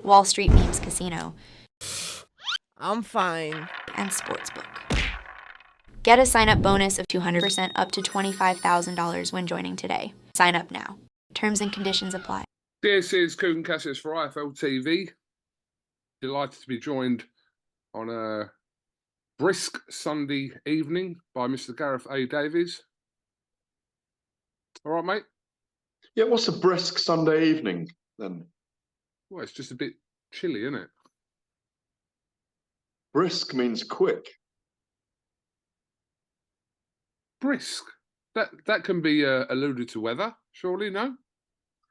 Wall Street Memes Casino, I'm fine. and Sportsbook. Get a sign-up bonus of 200% up to $25,000 when joining today. Sign up now. Terms and conditions apply. This is KUGAN CASSIUS for IFL TV. Delighted to be joined on a brisk Sunday evening by Mr. Gareth A.Davies. All right, mate? Yeah, what's a brisk Sunday evening then? Well, it's just a bit chilly, isn't it? Brisk means quick. Brisk. That can be alluded to weather, surely, no?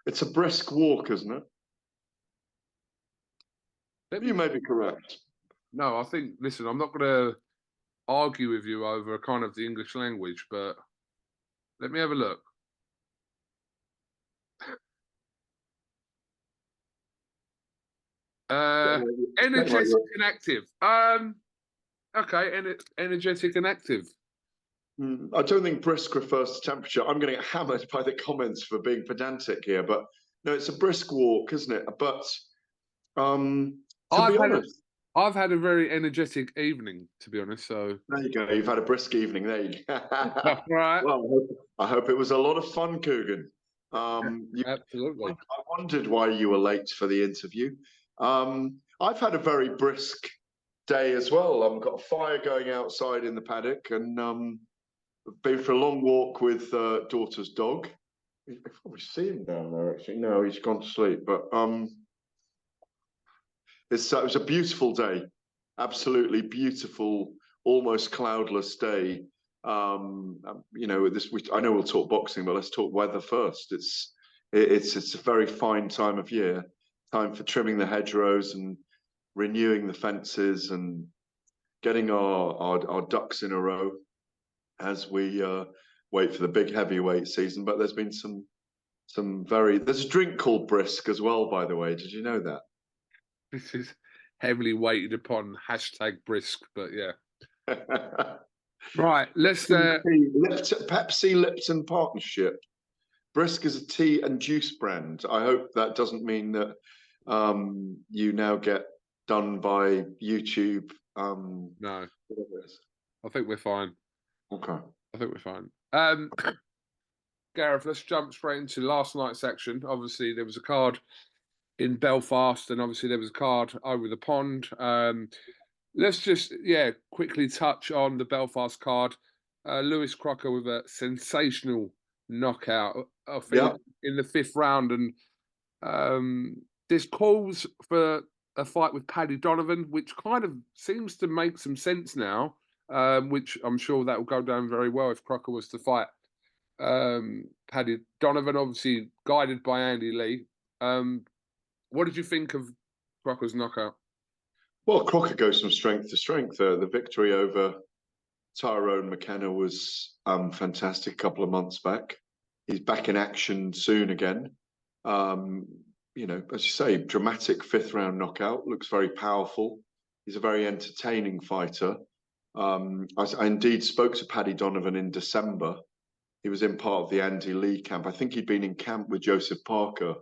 It's a brisk walk, isn't it? You may be correct. No, I think, listen, I'm not going to argue with you over kind of the English language, but let me have a look. Energetic and active. Okay, energetic and active. I don't think brisk refers to temperature. I'm going to get hammered by the comments for being pedantic here, but no, it's a brisk walk, isn't it? But to be honest, I've had a very energetic evening, to be honest. So there you go. You've had a brisk evening. There you go. Right. Well, I hope it was a lot of fun, KUGAN. Absolutely. I wondered why you were late for the interview. I've had a very brisk day as well. I've got a fire going outside in the paddock, and been for a long walk with daughter's dog. You've probably seen him down there, actually. No, he's gone to sleep. But it was a beautiful day, absolutely beautiful, almost cloudless day. You know, I know we'll talk boxing, but let's talk weather first. It's a very fine time of year, time for trimming the hedgerows and renewing the fences and getting our ducks in a row as we wait for the big heavyweight season. But there's been there's a drink called Brisk as well, by the way. Did you know that? This is heavily weighted upon #Brisk, but yeah. Right, let's Pepsi Lipton partnership. Brisk is a tea and juice brand. I hope that doesn't mean that you now get done by YouTube. No, I think we're fine. Okay, I think we're fine. Gareth, let's jump straight into last night's action. Obviously, there was a card in Belfast, and obviously there was a card over the pond. Let's just, quickly touch on the Belfast card. Lewis Crocker with a sensational knockout, I think, in the 5th round. And there's calls for a fight with Paddy Donovan, which kind of seems to make some sense now, which I'm sure that will go down very well if Crocker was to fight Paddy Donovan, obviously guided by Andy Lee. What did you think of Crocker's knockout? Well, Crocker goes from strength to strength. The victory over Tyrone McKenna was fantastic a couple of months back. He's back in action soon again. You know, as you say, dramatic 5th round knockout, looks very powerful. He's a very entertaining fighter. I indeed spoke to Paddy Donovan in December. He was in part of the Andy Lee camp. I think he'd been in camp with Joseph Parker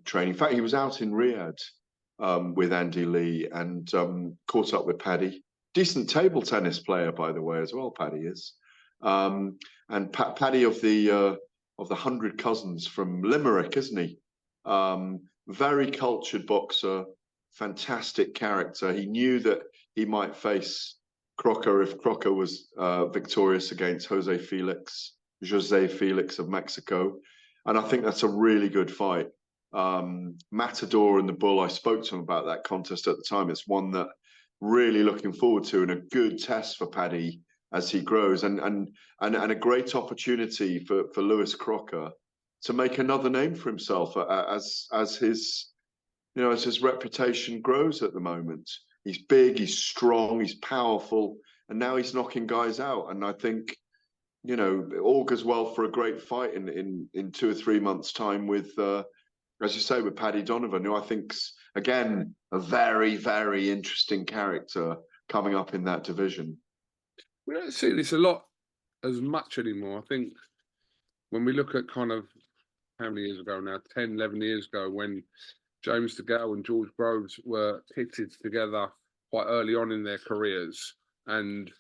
training. In fact, he was out in Riyadh with Andy Lee and caught up with Paddy. Decent table tennis player, by the way, as well, Paddy is. And Paddy of the 100 Cousins from Limerick, isn't he? Very cultured boxer, fantastic character. He knew that he might face Crocker if Crocker was victorious against Jose Felix of Mexico. And I think that's a really good fight. Matador and the Bull, I spoke to him about that contest at the time. It's one that really looking forward to and a good test for Paddy as he grows and a great opportunity for Lewis Crocker to make another name for himself as his reputation grows at the moment. He's big, he's strong, he's powerful, and now he's knocking guys out. And I think, you know, it augurs well for a great fight in 2 or 3 months' time with, as you say, with Paddy Donovan, who I think's, again, a very, very interesting character coming up in that division. We don't see this a lot as much anymore. I think when we look at kind of how many years ago now, 10, 11 years ago, when James DeGale and George Groves were pitted together quite early on in their careers, and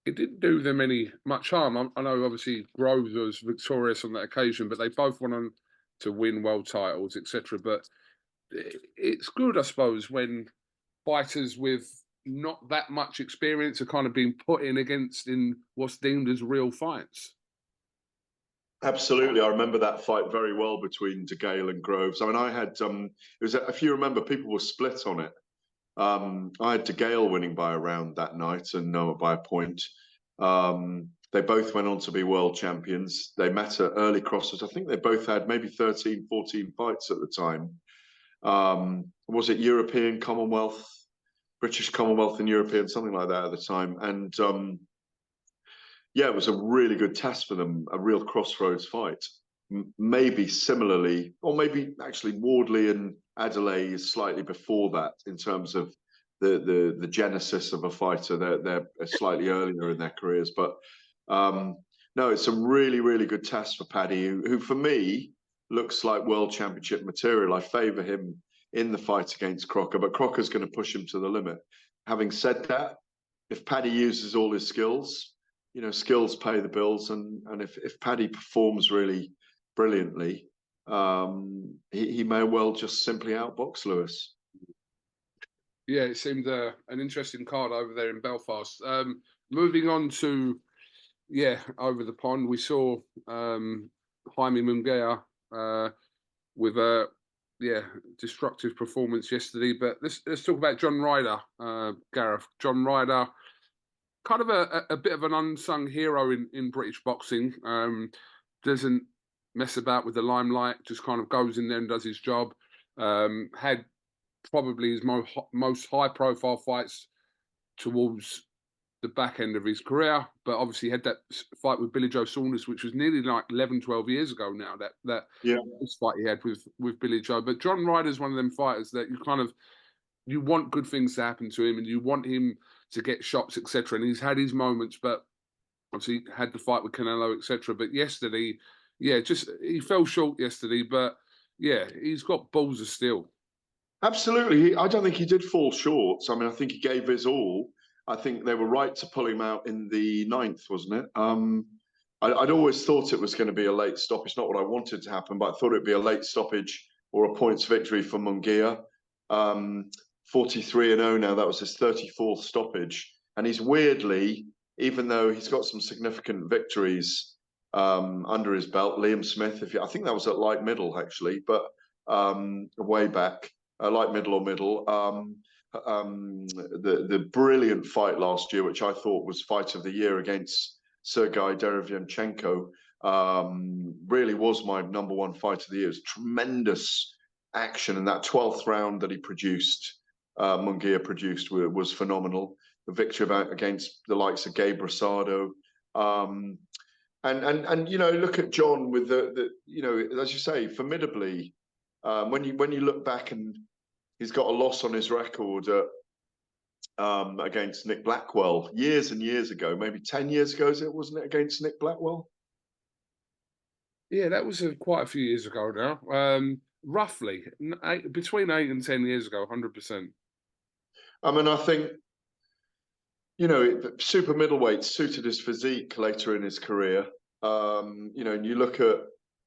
it didn't do them much harm. I know obviously Groves was victorious on that occasion, but they both went on to win world titles, etc. But it's good, I suppose, when fighters with not that much experience are kind of being put in what's deemed as real fights. Absolutely, I remember that fight very well between DeGale and Groves. I mean, I had it was, if you remember, people were split on it. I had DeGale winning by a round that night and by a point. They both went on to be world champions. They met at early crosses. I think they both had maybe 13, 14 fights at the time. Was it European, Commonwealth, British Commonwealth and European, something like that at the time. And yeah, it was a really good test for them, a real crossroads fight. Maybe similarly, or maybe actually Wardley and Adelaide is slightly before that in terms of the genesis of a fighter. They're slightly earlier in their careers, but no, it's a really, really good test for Paddy, who for me looks like world championship material. I favour him in the fight against Crocker, but Crocker's going to push him to the limit. Having said that, if Paddy uses all his skills, you know, skills pay the bills, and if Paddy performs really brilliantly, he may well just simply outbox Lewis. Yeah, it seemed an interesting card over there in Belfast. Moving on to, over the pond, we saw Jaime Munguia with a destructive performance yesterday. But let's talk about John Ryder, Gareth. John Ryder, kind of a bit of an unsung hero in British boxing. Doesn't mess about with the limelight, just kind of goes in there and does his job. Had probably his most high-profile fights towards the back end of his career, but obviously had that fight with Billy Joe Saunders, which was nearly like 11, 12 years ago now, this fight he had with Billy Joe. But John Ryder's one of them fighters that you want good things to happen to him and you want him to get shots, etc. And he's had his moments, but obviously had the fight with Canelo, etc. But yesterday, he fell short yesterday, but he's got balls of steel. Absolutely. I don't think he did fall short. I mean, I think he gave his all. I think they were right to pull him out in the 9th, wasn't it? I'd always thought it was going to be a late stoppage. Not what I wanted to happen, but I thought it'd be a late stoppage or a points victory for Munguia. 43-0 now. That was his 34th stoppage. And he's weirdly, even though he's got some significant victories under his belt, Liam Smith, I think that was at light middle, actually, but way back. Light middle or middle, the brilliant fight last year, which I thought was fight of the year against Sergei Derevyanchenko, really was my #1 fight of the year. It was tremendous action, and that 12th round that he produced, Munguia produced, was phenomenal. The victory against the likes of Gabe Rosado, and you know, look at John with the you know, as you say, formidably. When you look back, and he's got a loss on his record against Nick Blackwell years and years ago, maybe 10 years ago, wasn't it, against Nick Blackwell? Yeah, that was quite a few years ago now. Roughly between 8 and 10 years ago, 100%. I mean, I think, you know, super middleweight suited his physique later in his career. You know, and you look at,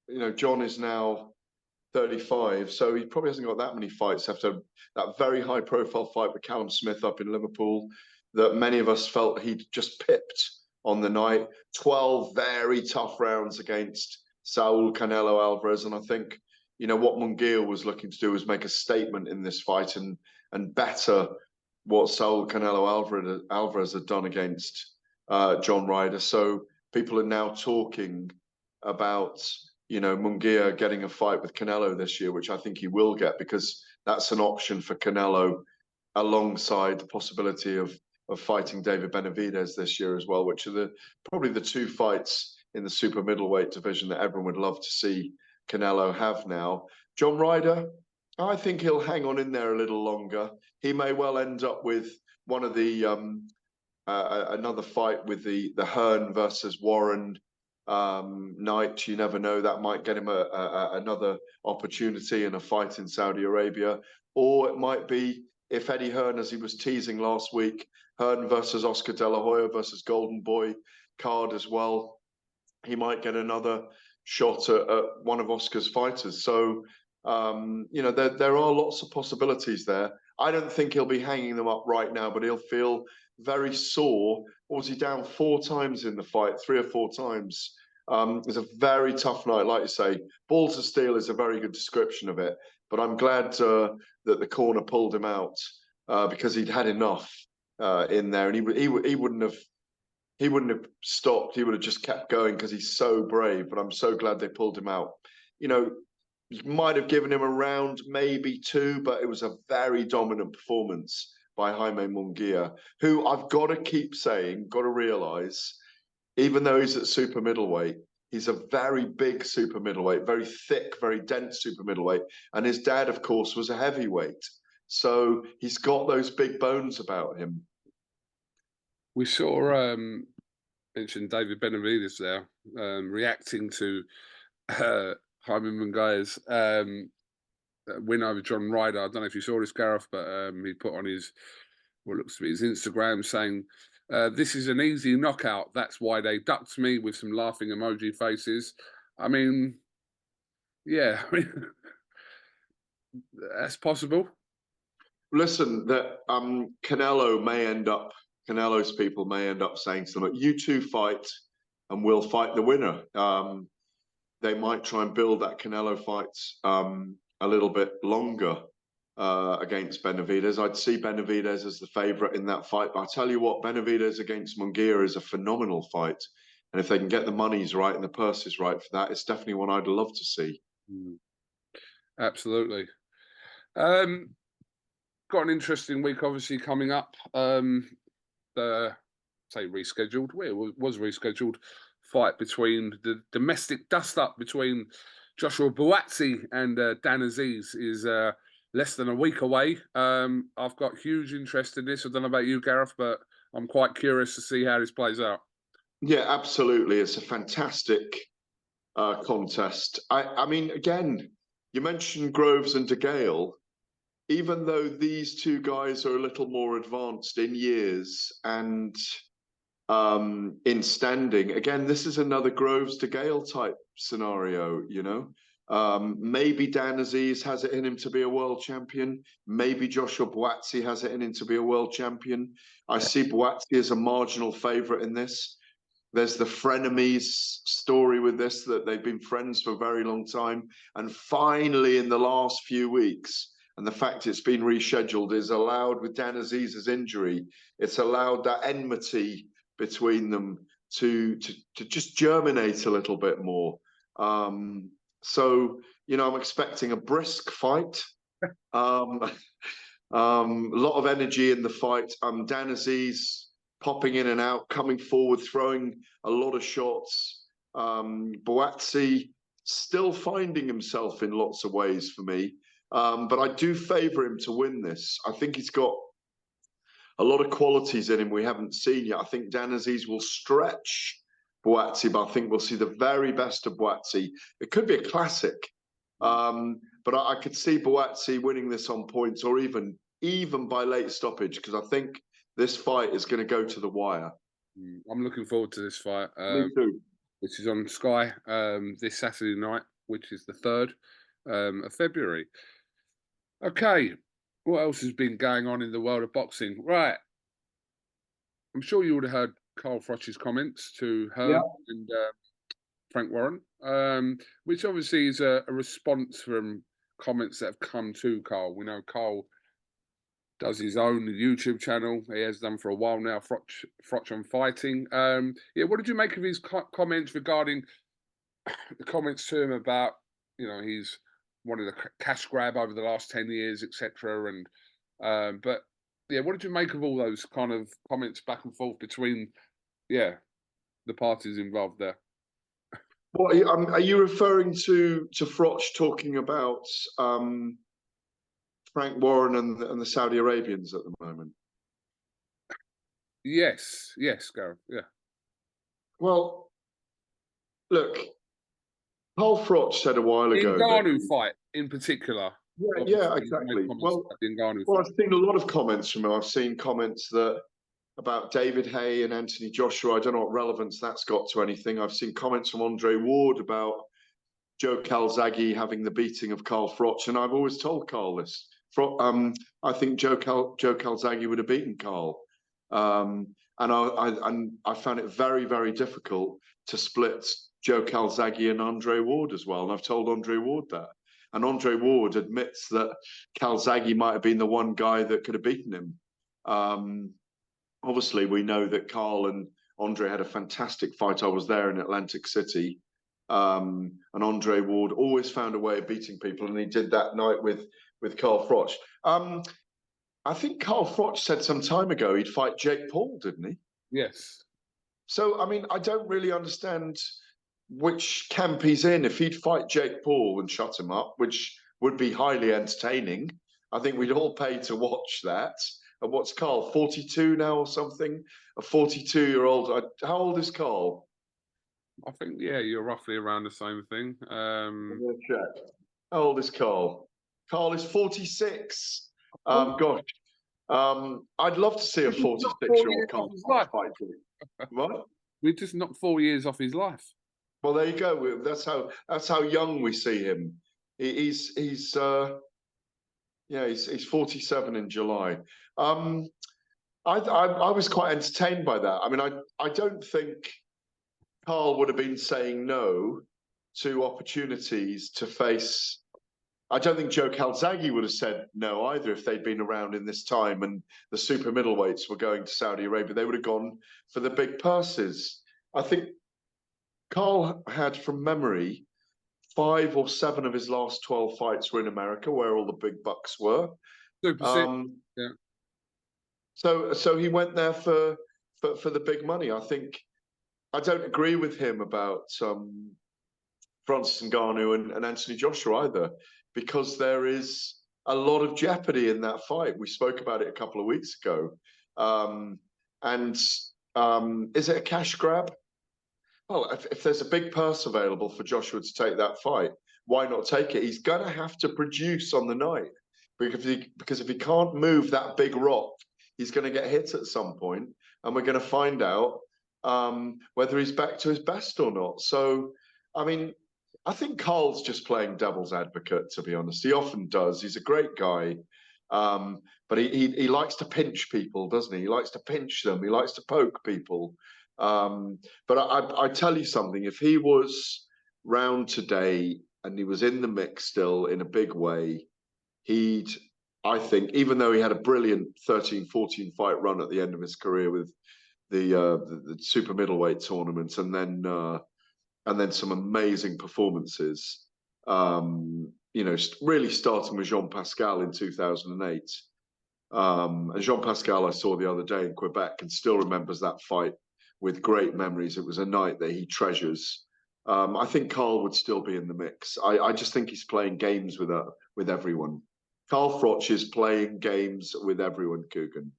you know, John is now 35, so he probably hasn't got that many fights after that very high-profile fight with Callum Smith up in Liverpool that many of us felt he'd just pipped on the night. 12 very tough rounds against Saul Canelo Alvarez, and I think, you know, what Munguia was looking to do was make a statement in this fight and better what Saul Canelo Alvarez had done against John Ryder. So people are now talking about, you know, Munguia getting a fight with Canelo this year, which I think he will get, because that's an option for Canelo alongside the possibility of fighting David Benavidez this year as well, which are probably the two fights in the super middleweight division that everyone would love to see Canelo have now. John Ryder, I think he'll hang on in there a little longer. He may well end up with one of the another fight with the Hearn versus Warren night. You never know, that might get him another opportunity in a fight in Saudi Arabia. Or it might be, if Eddie Hearn, as he was teasing last week, Hearn versus Oscar De La Hoya versus Golden Boy card as well, he might get another shot at one of Oscar's fighters. So, you know, there are lots of possibilities there. I don't think he'll be hanging them up right now, but he'll feel very sore. Or was he down 4 times in the fight, 3 or 4 times? It was a very tough night, like you say. Balls of steel is a very good description of it. But I'm glad that the corner pulled him out because he'd had enough in there, and he wouldn't have stopped. He would have just kept going because he's so brave. But I'm so glad they pulled him out. You know, you might have given him a round, maybe 2, but it was a very dominant performance by Jaime Munguia, who I've got to keep saying, got to realise, even though he's at super middleweight, he's a very big super middleweight, very thick, very dense super middleweight. And his dad, of course, was a heavyweight. So he's got those big bones about him. We saw mentioned David Benavidez there reacting to Jaime Munguia's win over John Ryder. I don't know if you saw this, Gareth, but he put on his what looks to be his Instagram saying, "This is an easy knockout. That's why they ducked me," with some laughing emoji faces. I mean, yeah, I mean, that's possible. Listen, that Canelo's people may end up saying to them, "You two fight, and we'll fight the winner." They might try and build that Canelo fight a little bit longer against Benavidez. I'd see Benavidez as the favourite in that fight, but I tell you what, Benavidez against Munguia is a phenomenal fight, and if they can get the monies right and the purses right for that, it's definitely one I'd love to see. Absolutely. Got an interesting week, obviously, coming up. Say rescheduled. Well, it was rescheduled. Fight between the domestic dust-up between Joshua Buatsi and Dan Azeez is less than a week away. I've got huge interest in this. I don't know about you, Gareth, but I'm quite curious to see how this plays out. Yeah, absolutely. It's a fantastic contest. I mean, again, you mentioned Groves and De Gale. Even though these two guys are a little more advanced in years and in standing, again, this is another Groves De Gale type scenario, you know. Maybe Dan Azeez has it in him to be a world champion. Maybe Joshua Buatsi has it in him to be a world champion. I see Buatsi as a marginal favourite in this. There's the frenemies story with this, that they've been friends for a very long time. And finally, in the last few weeks, and the fact it's been rescheduled is allowed, with Dan Azeez's injury, it's allowed that enmity between them to just germinate a little bit more. So, you know, I'm expecting a brisk fight. A lot of energy in the fight. Dan Azeez popping in and out, coming forward, throwing a lot of shots. Buatsi still finding himself in lots of ways for me. But I do favour him to win this. I think he's got a lot of qualities in him we haven't seen yet. I think Dan Azeez will stretch Buatsi, but I think we'll see the very best of Buatsi. It could be a classic, but I could see Buatsi winning this on points, or even by late stoppage, because I think this fight is going to go to the wire. I'm looking forward to this fight. Me too. Which is on Sky this Saturday night, which is the 3rd of February. Okay, what else has been going on in the world of boxing? Right, I'm sure you would have heard Carl Froch's comments to Hearn and Frank Warren, which obviously is a response from comments that have come to Carl. We know Carl does his own YouTube channel. He has done for a while now, Froch on Fighting. Yeah, what did you make of his comments regarding the comments to him about, you know, he's wanted a cash grab over the last 10 years, etc. And but yeah, what did you make of all those kind of comments back and forth between, the parties involved there? Well, are you referring to Froch talking about Frank Warren and the Saudi Arabians at the moment? Yes, Gareth. Yeah. Well, Look, Carl Froch said a while The ago that. Ngannou fight in particular. Yeah, Obviously, he's made exactly. comments Well, about the Ngannou well, fight. I've seen a lot of comments from him. I've seen comments that about David Hay and Anthony Joshua. I don't know what relevance that's got to anything. I've seen comments from Andre Ward about Joe Calzaghe having the beating of Carl Froch, and I've always told Carl this. I think Joe Calzaghe would have beaten Carl, and I found it very, very difficult to split Joe Calzaghe and Andre Ward as well. And I've told Andre Ward that, and Andre Ward admits that Calzaghe might have been the one guy that could have beaten him. Obviously, we know that Carl and Andre had a fantastic fight. I was there in Atlantic City. And Andre Ward always found a way of beating people, and he did that night with Carl Froch. I think Carl Froch said some time ago he'd fight Jake Paul, didn't he? Yes. So, I mean, I don't really understand which camp he's in. If he'd fight Jake Paul and shut him up, which would be highly entertaining, I think we'd all pay to watch that. And what's Carl, 42 now or something? A 42-year-old. How old is Carl? I think, yeah, you're roughly around the same thing. I'm gonna check. How old is Carl? Carl is 46. Gosh, I'd love to see a 46-year-old Carl fight. What? We just knocked 4 years off his life. Well, there you go. That's how young we see him. He's 47 in July. I was quite entertained by that. I mean, I don't think Carl would have been saying no to opportunities to face. I don't think Joe Calzaghe would have said no either if they'd been around in this time and the super middleweights were going to Saudi Arabia. They would have gone for the big purses. I think Carl had, from memory, 5 or 7 of his last 12 fights were in America, where all the big bucks were. Super yeah. So he went there for the big money. I don't agree with him about Francis Ngannou and Anthony Joshua either, because there is a lot of jeopardy in that fight. We spoke about it a couple of weeks ago. Is it a cash grab? Well, if there's a big purse available for Joshua to take that fight, why not take it? He's going to have to produce on the night, because if he can't move that big rock, he's going to get hit at some point, and we're going to find out whether he's back to his best or not. So, I mean, I think Carl's just playing devil's advocate, to be honest. He often does. He's a great guy, but he likes to pinch people, doesn't he? He likes to pinch them. He likes to poke people. But I tell you something, if he was round today and he was in the mix still in a big way, I think, even though he had a brilliant 13-14 fight run at the end of his career with the super middleweight tournament, and then some amazing performances, really starting with Jean Pascal in 2008. And Jean Pascal I saw the other day in Quebec and still remembers that fight with great memories. It was a night that he treasures. I think Carl would still be in the mix. I just think he's playing games with everyone. Carl Froch is playing games with everyone, KUGAN.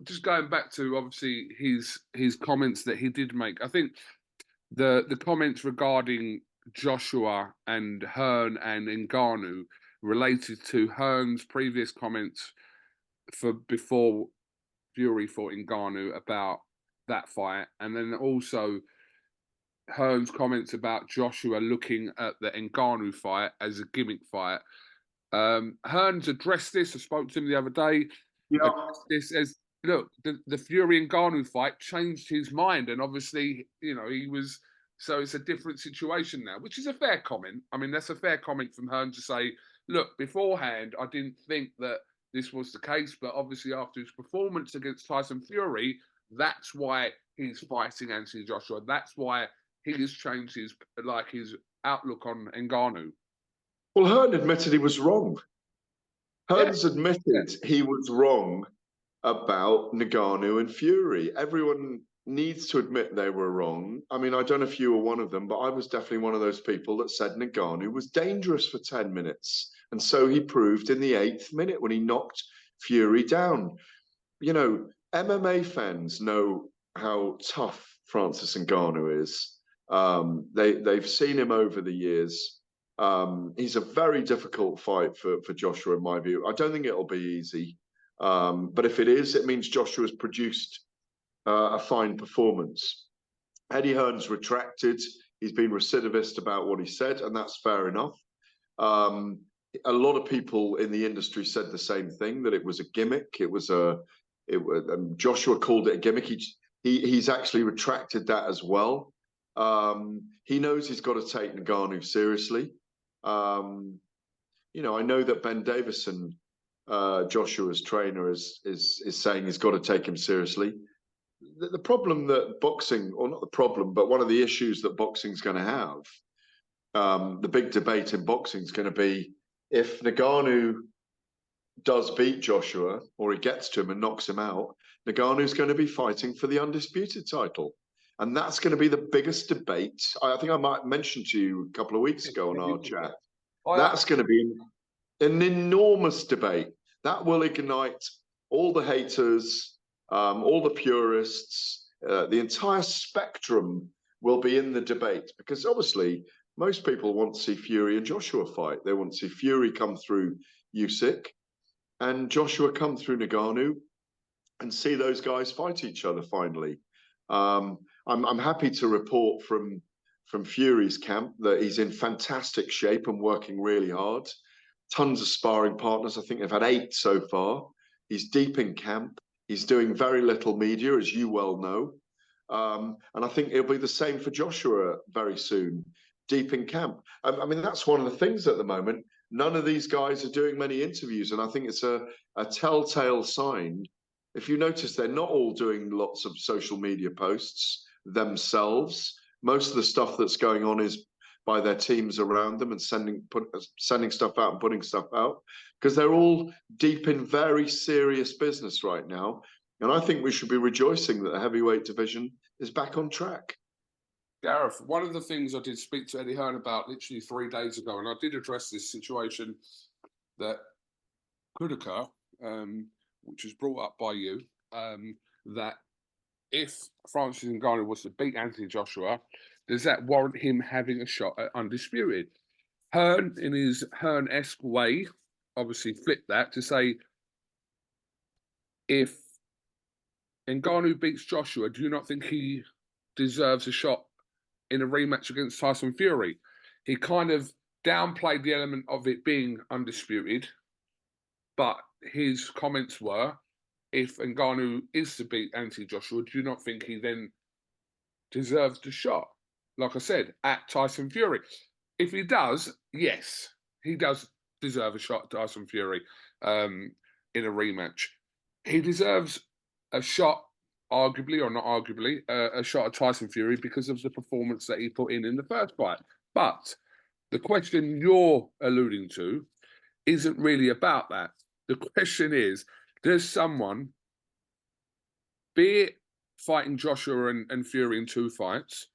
Just going back to, obviously, his comments that he did make, I think the comments regarding Joshua and Hearn and Ngannou related to Hearn's previous comments before Fury fought Ngannou about that fight, and then also Hearn's comments about Joshua looking at the Ngannou fight as a gimmick fight. Hearn's addressed this. I spoke to him the other day. Yeah. This as, look, the Fury Ngannou fight changed his mind, and obviously, he was. So it's a different situation now, which is a fair comment. I mean, that's a fair comment from Hearn to say, look, beforehand, I didn't think that this was the case, but obviously after his performance against Tyson Fury, that's why he's fighting Anthony Joshua. That's why he has changed his outlook on Ngannou. Well, Hearn admitted he was wrong. Hearn's admitted he was wrong about Ngannou and Fury. Everyone needs to admit they were wrong. I mean, I don't know if you were one of them, but I was definitely one of those people that said Ngannou was dangerous for 10 minutes. And so he proved in the 8th minute when he knocked Fury down. MMA fans know how tough Francis Ngannou is. They've seen him over the years. He's a very difficult fight for Joshua, in my view. I don't think it'll be easy. But if it is, it means Joshua's produced a fine performance. Eddie Hearn's retracted. He's been recidivist about what he said, and that's fair enough. A lot of people in the industry said the same thing, that it was a gimmick. Joshua called it a gimmick. He's actually retracted that as well. He knows he's got to take Ngannou seriously. You know, I know that Ben Davison, Joshua's trainer, is saying he's got to take him seriously. The problem that boxing, or not the problem, but one of the issues that boxing's going to have, the big debate in boxing is going to be, if Ngannou does beat Joshua, or he gets to him and knocks him out, Ngannou's going to be fighting for the undisputed title. And that's going to be the biggest debate. I think I might mention to you a couple of weeks ago on our chat. That's going to be an enormous debate. That will ignite all the haters, all the purists, the entire spectrum will be in the debate, because obviously most people want to see Fury and Joshua fight. They want to see Fury come through Usyk and Joshua come through Ngannou and see those guys fight each other finally. I'm happy to report from Fury's camp that he's in fantastic shape and working really hard. Tons of sparring partners. I think they've had 8 so far. He's deep in camp. He's doing very little media, as you well know. And I think it'll be the same for Joshua very soon, deep in camp. I mean, that's one of the things at the moment. None of these guys are doing many interviews, and I think it's a telltale sign. If you notice, they're not all doing lots of social media posts themselves. Most of the stuff that's going on is by their teams around them and sending stuff out and putting stuff out, because they're all deep in very serious business right now. And I think we should be rejoicing that the heavyweight division is back on track. Gareth, one of the things I did speak to Eddie Hearn about literally 3 days ago, and I did address this situation that could occur, which was brought up by you, that if Francis Ngannou was to beat Anthony Joshua, does that warrant him having a shot at undisputed? Hearn, in his Hearn-esque way, obviously flipped that to say, if Ngannou beats Joshua, do you not think he deserves a shot in a rematch against Tyson Fury? He kind of downplayed the element of it being undisputed, but his comments were, if Ngannou is to beat Anthony Joshua, do you not think he then deserves the shot? Like I said, at Tyson Fury. If he does, yes, he does deserve a shot at Tyson Fury in a rematch. He deserves a shot, arguably or not arguably, a shot at Tyson Fury because of the performance that he put in the first fight. But the question you're alluding to isn't really about that. The question is, does someone, be it fighting Joshua and Fury in 2 fights,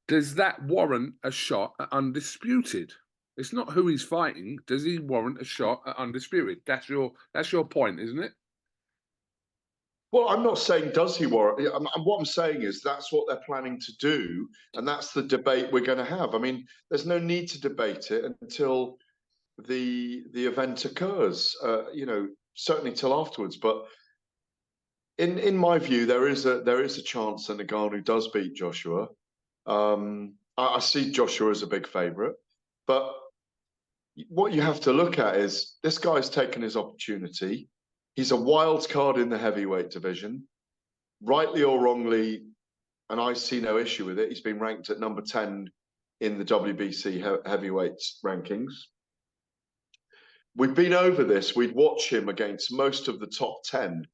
does that warrant a shot at undisputed? It's not who he's fighting. Does he warrant a shot at undisputed? That's your point, isn't it? Well, I'm not saying does he warrant. What I'm saying is that's what they're planning to do, and that's the debate we're going to have. I mean, there's no need to debate it until the event occurs. You know, certainly till afterwards. But in my view, there is a chance that Ngannou does beat Joshua. I see Joshua as a big favourite, but what you have to look at is this guy's taken his opportunity. He's a wild card in the heavyweight division, rightly or wrongly, and I see no issue with it. He's been ranked at number 10 in the WBC heavyweight rankings. We've been over this. We'd watch him against most of the top 10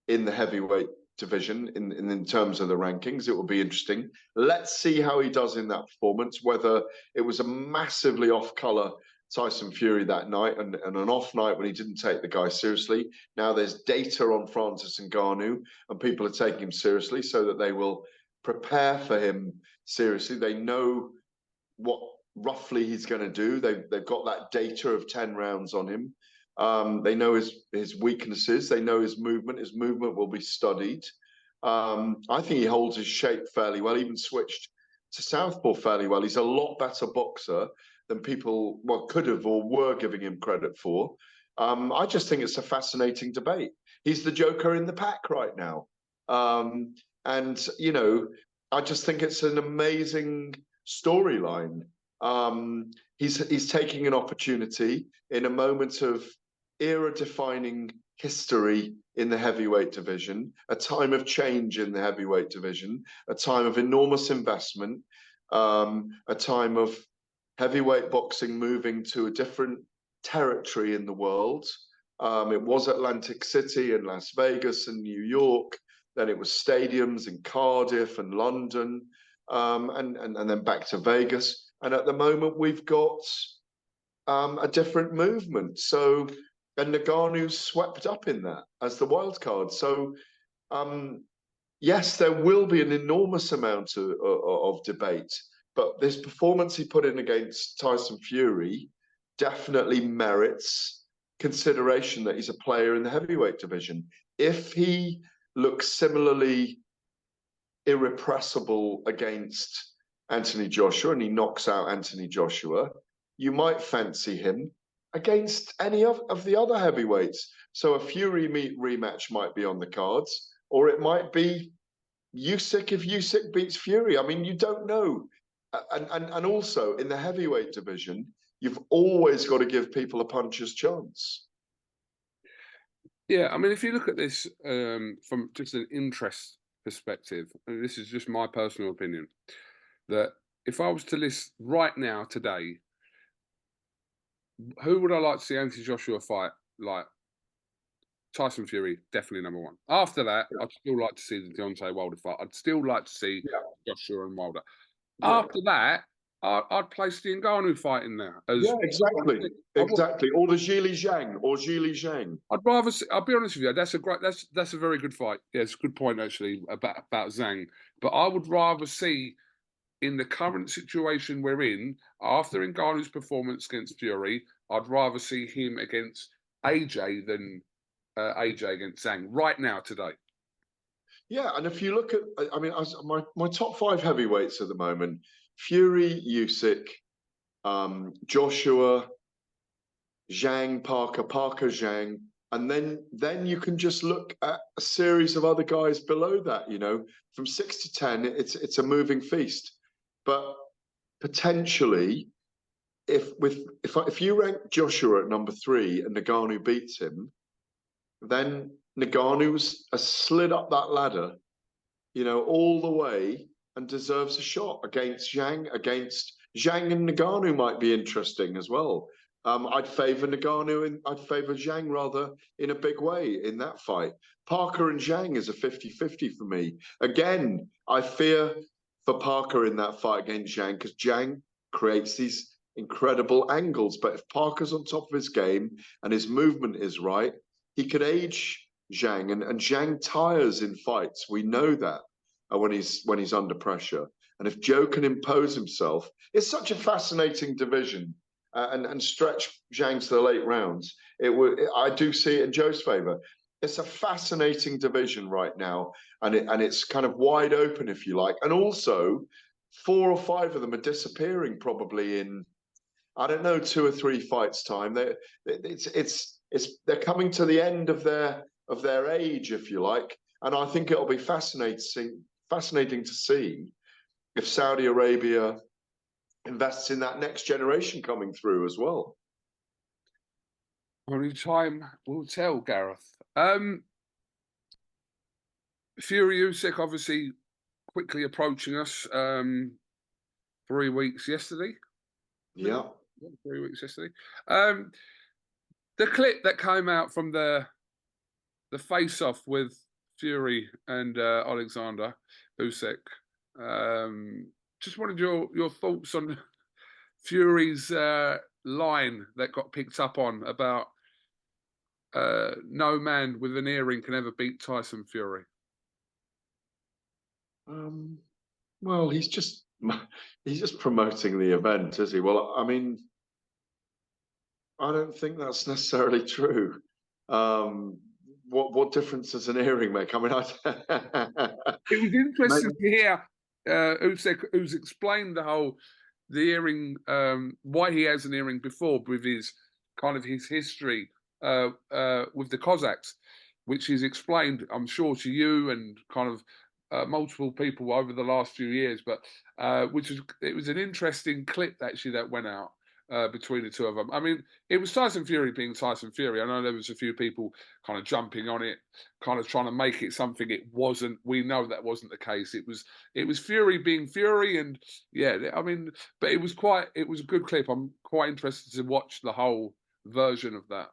in the heavyweight division in terms of the rankings. It will be interesting. Let's see how he does in that performance, whether it was a massively off-colour Tyson Fury that night and an off night when he didn't take the guy seriously. Now there's data on Francis Ngannou and people are taking him seriously so that they will prepare for him seriously. They know what roughly he's going to do. They've got that data of 10 rounds on him. They know his weaknesses. They know his movement. His movement will be studied. I think he holds his shape fairly well. Even switched to southpaw fairly well. He's a lot better boxer than people could have or were giving him credit for. I just think it's a fascinating debate. He's the joker in the pack right now. And, you know, I just think it's an amazing storyline. He's taking an opportunity in a moment of era-defining history in the heavyweight division, a time of change in the heavyweight division, a time of enormous investment, a time of heavyweight boxing moving to a different territory in the world. It was Atlantic City and Las Vegas and New York. Then it was stadiums in Cardiff and London, and then back to Vegas. And at the moment, we've got a different movement. So, and Ngannou's swept up in that as the wild card. So, yes, there will be an enormous amount of debate. But this performance he put in against Tyson Fury definitely merits consideration that he's a player in the heavyweight division. If he looks similarly irrepressible against Anthony Joshua and he knocks out Anthony Joshua, you might fancy him against any of the other heavyweights. So a Fury rematch might be on the cards, or it might be Usyk if Usyk beats Fury. I mean, you don't know. And also in the heavyweight division, you've always got to give people a puncher's chance. Yeah, I mean, if you look at this from just an interest perspective, and this is just my personal opinion, that if I was to list right now, today, who would I like to see Anthony Joshua fight? Like Tyson Fury, definitely number one. After that, I'd still like to see the Deontay Wilder fight. I'd still like to see Joshua and Wilder. Yeah. After that, I'd place the Ngannou fight in there. Exactly. Or the Zhili Zhang. I'd rather see, I'll be honest with you, that's a very good fight. Yeah, it's a good point actually about Zhang. But I would rather see, in the current situation we're in, after Ngannou's performance against Fury, I'd rather see him against AJ than AJ against Zhang right now, today. Yeah, and if you look at, I mean, my top 5 heavyweights at the moment: Fury, Usyk, Joshua, Zhang, Parker, Zhang, and then you can just look at a series of other guys below that. You know, from 6 to 10, it's a moving feast. But potentially, if you rank Joshua at number 3 and Ngannou beats him, then Ngannou's slid up that ladder, you know, all the way, and deserves a shot against Zhang. Against Zhang and Ngannou might be interesting as well. I'd favour Ngannou and I'd favour Zhang rather in a big way in that fight. Parker and Zhang is a 50-50 for me. Again, I fear for Parker in that fight against Zhang, because Zhang creates these incredible angles. But if Parker's on top of his game and his movement is right, he could age Zhang, and Zhang tires in fights. We know that when he's under pressure. And if Joe can impose himself, it's such a fascinating division, and stretch Zhang to the late rounds. I do see it in Joe's favour. It's a fascinating division right now, and it's kind of wide open, if you like. And also, 4 or 5 of them are disappearing probably in, I don't know, 2 or 3 fights time. They're coming to the end of their age, if you like, and I think it'll be fascinating to see if Saudi Arabia invests in that next generation coming through as well. Only time will tell, Gareth. Fury-Usyk obviously quickly approaching us. 3 weeks yesterday. Yeah, 3 weeks yesterday. The clip that came out from the face-off with Fury and Alexander Usyk. Just wanted your thoughts on Fury's line that got picked up on about no man with an earring can ever beat Tyson Fury. Well, he's just promoting the event, is he? Well, I mean, I don't think that's necessarily true. What difference does an earring make? I mean, it was interesting to hear who's explained the earring, why he has an earring before with his his history with the Cossacks, which he's explained, I'm sure, to you and multiple people over the last few years. But it was an interesting clip actually that went out between the two of them. I mean, it was Tyson Fury being Tyson Fury. I know there was a few people kind of jumping on it, kind of trying to make it something it wasn't. We know that wasn't the case. It was Fury being Fury, and yeah, I mean, but it was a good clip. I'm quite interested to watch the whole version of that.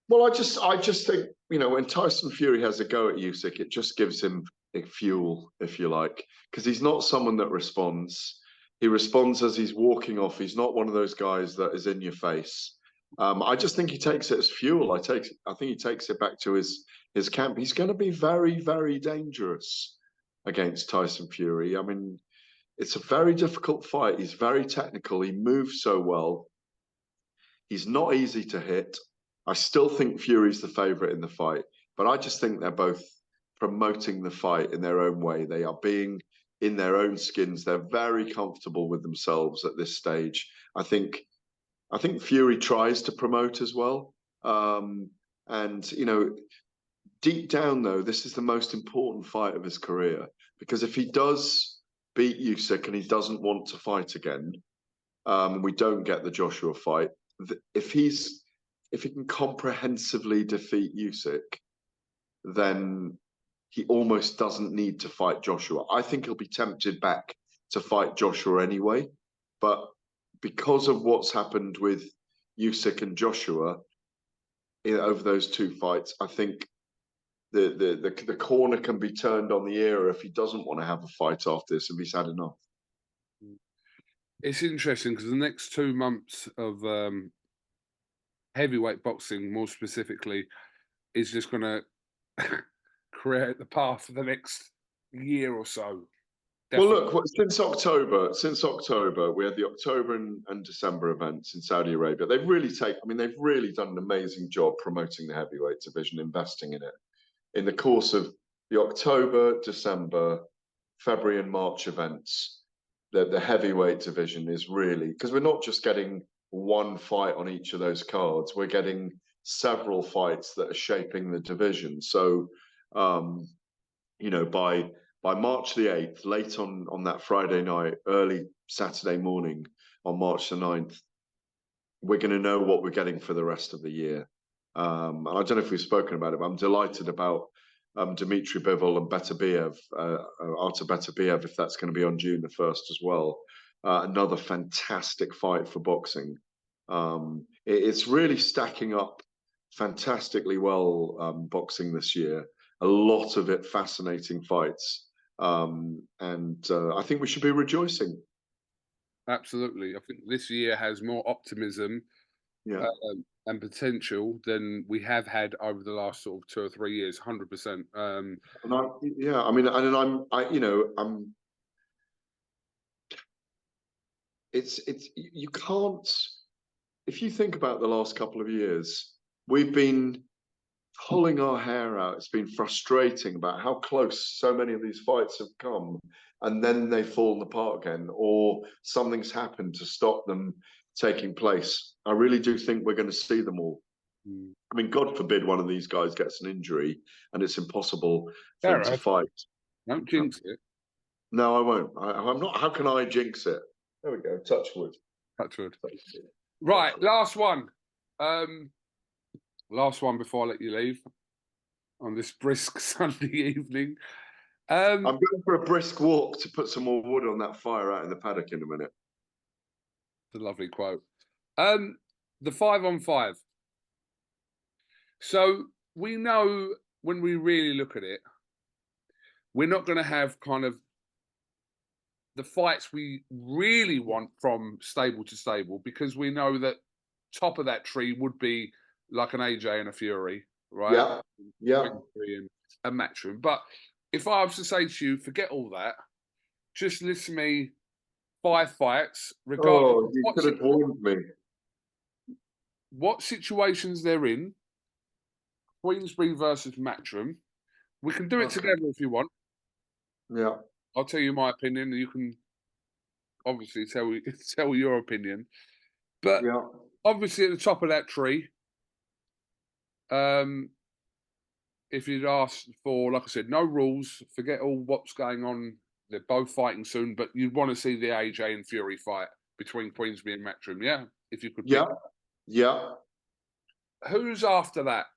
Well, I just think, you know, when Tyson Fury has a go at Usyk, it just gives him fuel, if you like, because he's not someone that responds. He responds as he's walking off. He's not one of those guys that is in your face. I just think he takes it as fuel. I think he takes it back to his camp. He's going to be very, very dangerous against Tyson Fury. I mean, it's a very difficult fight. He's very technical. He moves so well. He's not easy to hit. I still think Fury's the favourite in the fight, but I just think they're both promoting the fight in their own way. They are being in their own skins. They're very comfortable with themselves at this stage. I think Fury tries to promote as well. And, you know, deep down, though, this is the most important fight of his career, because if he does beat Usyk and he doesn't want to fight again, we don't get the Joshua fight. If he can comprehensively defeat Usyk, then he almost doesn't need to fight Joshua. I think he'll be tempted back to fight Joshua anyway, but because of what's happened with Usyk and Joshua over those two fights, I think the corner can be turned on the ear if he doesn't want to have a fight after this, if he's had enough. It's interesting because the next 2 months of heavyweight boxing, more specifically, is just going to create the path for the next year or so. Definitely. Well, look, since October, we had the October and December events in Saudi Arabia. They've really done an amazing job promoting the heavyweight division, investing in it. In the course of the October, December, February and March events, the heavyweight division is really, because we're not just getting one fight on each of those cards, we're getting several fights that are shaping the division. So, you know, by March the 8th, late on that Friday night, early Saturday morning on March the 9th, we're going to know what we're getting for the rest of the year. And I don't know if we've spoken about it, but I'm delighted about Dmitry Bivol and Beterbiev, Artur Beterbiev, if that's going to be on June the 1st as well. Another fantastic fight for boxing. It's really stacking up fantastically well, boxing this year. A lot of it fascinating fights. And I think we should be rejoicing. Absolutely. I think this year has more optimism and potential than we have had over the last sort of 2 or 3 years. 100%. You can't. If you think about the last couple of years, we've been pulling our hair out. It's been frustrating about how close so many of these fights have come, and then they've fallen apart again, or something's happened to stop them taking place. I really do think we're going to see them all. I mean, God forbid one of these guys gets an injury and it's impossible for them to fight. Don't jinx it. No, I won't. I'm not. How can I jinx it? There we go. Touch wood. Touch wood. Right, last one. Last one before I let you leave on this brisk Sunday evening. I'm going for a brisk walk to put some more wood on that fire out in the paddock in a minute. It's a lovely quote. The 5-on-5. So we know when we really look at it, we're not going to have kind of the fights we really want from stable to stable, because we know that top of that tree would be like an AJ and a Fury, right? Yeah. And a Matchroom. But if I was to say to you, forget all that, just list me 5 fights, regardless you could have warned me. What situations they're in. Queensbury versus Matchroom. We can do it together if you want. Yeah. I'll tell you my opinion. You can obviously tell your opinion. But Yeah. obviously, at the top of that tree, if you'd asked for, like I said, no rules, forget all what's going on. They're both fighting soon, but you'd want to see the AJ and Fury fight between Queensberry and Matchroom, yeah? If you could pick. Yeah. Yeah. Who's after that?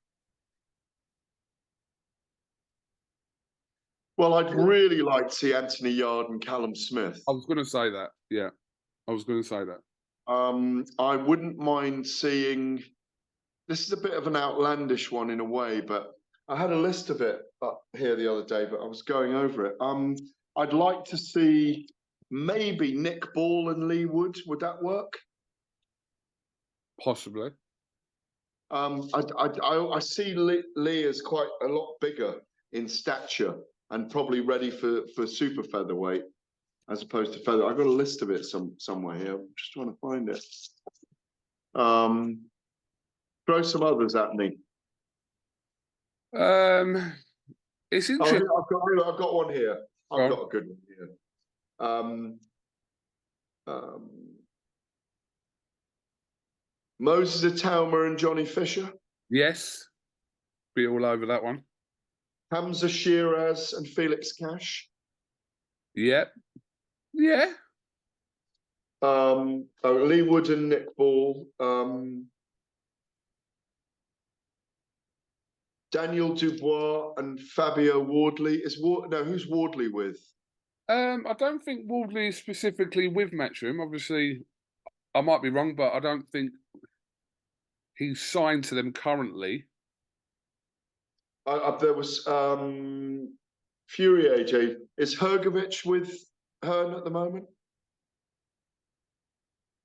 Well, I'd really like to see Anthony Yard and Callum Smith. I was going to say that. Yeah, I was going to say that. I wouldn't mind seeing. This is a bit of an outlandish one in a way, but I had a list of it up here the other day, but I was going over it. I'd like to see maybe Nick Ball and Lee Wood. Would that work? Possibly. I see Lee as quite a lot bigger in stature and probably ready for super featherweight as opposed to feather. I've got a list of it somewhere here. I'm just trying to find it. Throw some others at me. It's Oh, interesting. I've got one here. I've got a good one here. Moses Atauma and Johnny Fisher. Yes, be all over that one. Hamza Shiraz and Felix Cash. Yep. Yeah. Lee Wood and Nick Ball. Daniel Dubois and Fabio Wardley. Who's Wardley with? I don't think Wardley is specifically with Matchroom. Obviously, I might be wrong, but I don't think he's signed to them currently. There was Fury AJ. Is Hrgovic with Hearn at the moment?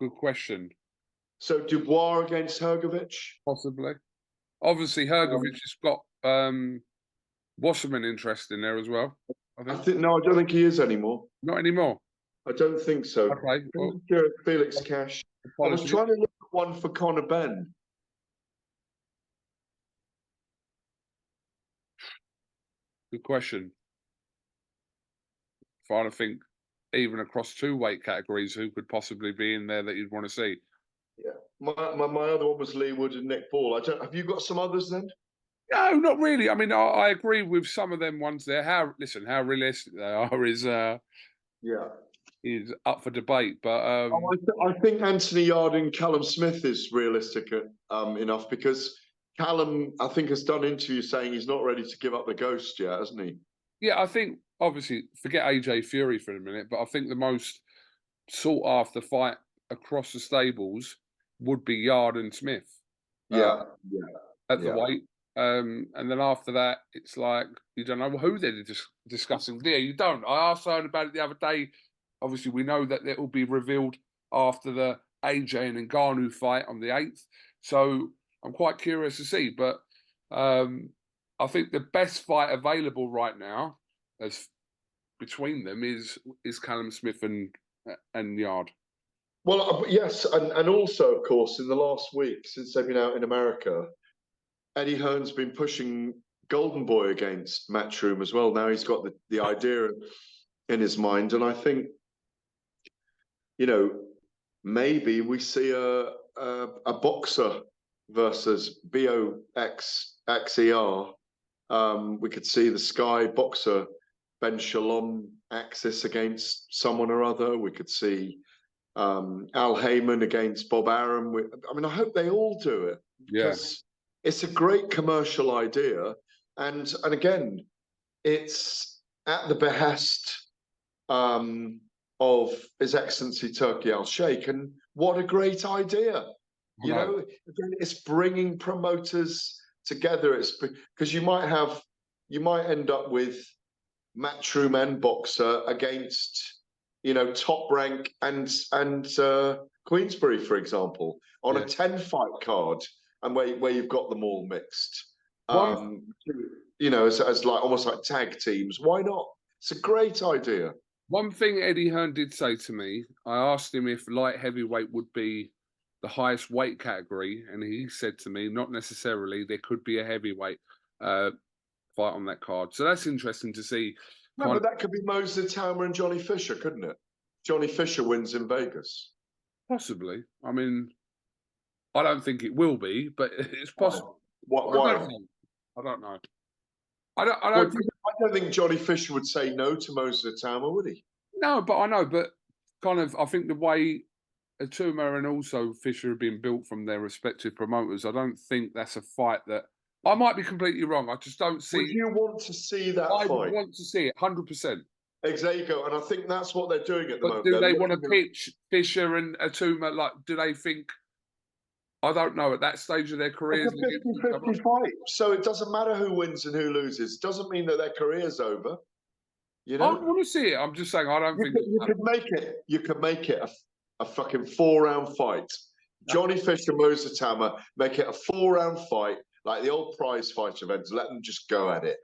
Good question. So Dubois against Hrgovic? Possibly. Obviously, Hrgovic has got Wasserman interest in there as well. I think. No, I don't think he is anymore. Not anymore. I don't think so. Okay. Well, Felix Cash. apologies. I was trying to look at one for Conor Benn. Good question. Trying to think, even across two weight categories, who could possibly be in there that you'd want to see? Yeah, my other one was Lee Wood and Nick Ball. Have you got some others then? No, not really. I mean, I agree with some of them ones there. How realistic they are is up for debate. But I think Anthony Yard and Callum Smith is realistic enough because Callum, I think, has done interviews saying he's not ready to give up the ghost yet, hasn't he? yeah, I think obviously forget AJ Fury for a minute, but I think the most sought after fight across the stables would be Yard and Smith. Yeah, at the weight. And then after that, it's like you don't know who they're discussing. Yeah, you don't. I asked Hearn about it the other day. Obviously, we know that it will be revealed after the AJ and Ngannou fight on the 8th. So I'm quite curious to see. But I think the best fight available right now, as between them, is Callum Smith and Yard. Well, yes, and also, of course, in the last week since they've been out in America, Eddie Hearn's been pushing Golden Boy against Matchroom as well. Now he's got the idea in his mind, and I think, maybe we see a boxer versus BOXXER. We could see the Sky boxer Ben Shalom Axis against someone or other. We could see Al Heyman against Bob Arum. I hope they all do it because it's a great commercial idea, and again, it's at the behest of His Excellency Turki Al-Sheikh, and what a great idea! Again, it's bringing promoters together. It's because you might end up with Matchroom and Boxer against Top Rank and Queensberry, for example, on a 10-fight card, and where you've got them all mixed, as like almost like tag teams. Why not? It's a great idea. One thing Eddie Hearn did say to me, I asked him if light heavyweight would be the highest weight category, and he said to me, not necessarily. There could be a heavyweight fight on that card. So that's interesting to see. No, kind but that could be Moses Towner and Johnny Fisher, couldn't it? Johnny Fisher wins in Vegas. possibly. I mean, I don't think it will be, but it's possible. I Why? don't know. I don't know. I don't. I Well, don't think. I don't think Johnny Fisher would say no to Moses Towner, would he? No, but I know. But kind of, I think the way Atuma and also Fisher have been built from their respective promoters, I don't think that's a fight that. I might be completely wrong. I just don't see. Would you want to see that I fight? would want to see it 100%. Exactly, and I think that's what they're doing at the But moment. do They're they want to looking at- pitch Fisher and Atuma? Like, do they think? I don't know. At that stage of their careers, It's a 50-50 fight, so it doesn't matter who wins and who loses. It doesn't mean that their career's over. You I know, want to see it. I'm just saying I don't think you could make it. You could make it a fucking 4-round fight. Johnny Fisher, Moses Towner, make it a 4-round fight like the old prize fight events. Let them just go at it.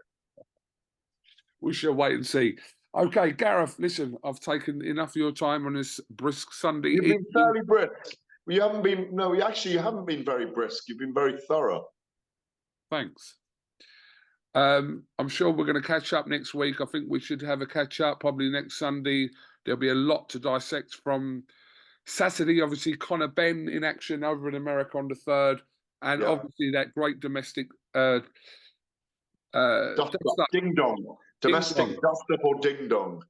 we shall wait and see. Okay, Gareth, listen, I've taken enough of your time on this brisk Sunday You've evening. been fairly brisk. You haven't been. No, you haven't been very brisk. You've been very thorough. Thanks. I'm sure we're going to catch up next week. I think we should have a catch up probably next Sunday. There'll be a lot to dissect from Saturday. Obviously, Conor Benn in action over in America on the 3rd, and Yeah. obviously that great domestic Dust up, ding dong. Domestic dong. dust up or ding dong.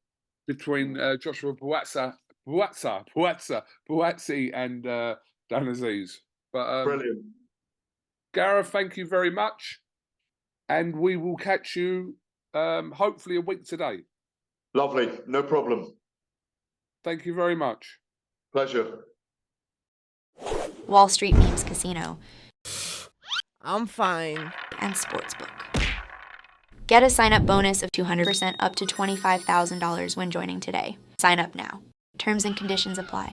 Between Joshua Buatsi and Dan Azeez. But Brilliant. Gareth, thank you very much, and we will catch you hopefully a week today. Lovely. No problem. Thank you very much. Pleasure. Wall Street Memes Casino, I'm fine. and Sportsbook. Get a sign-up bonus of 200% up to $25,000 when joining today. Sign up now. Terms and conditions apply.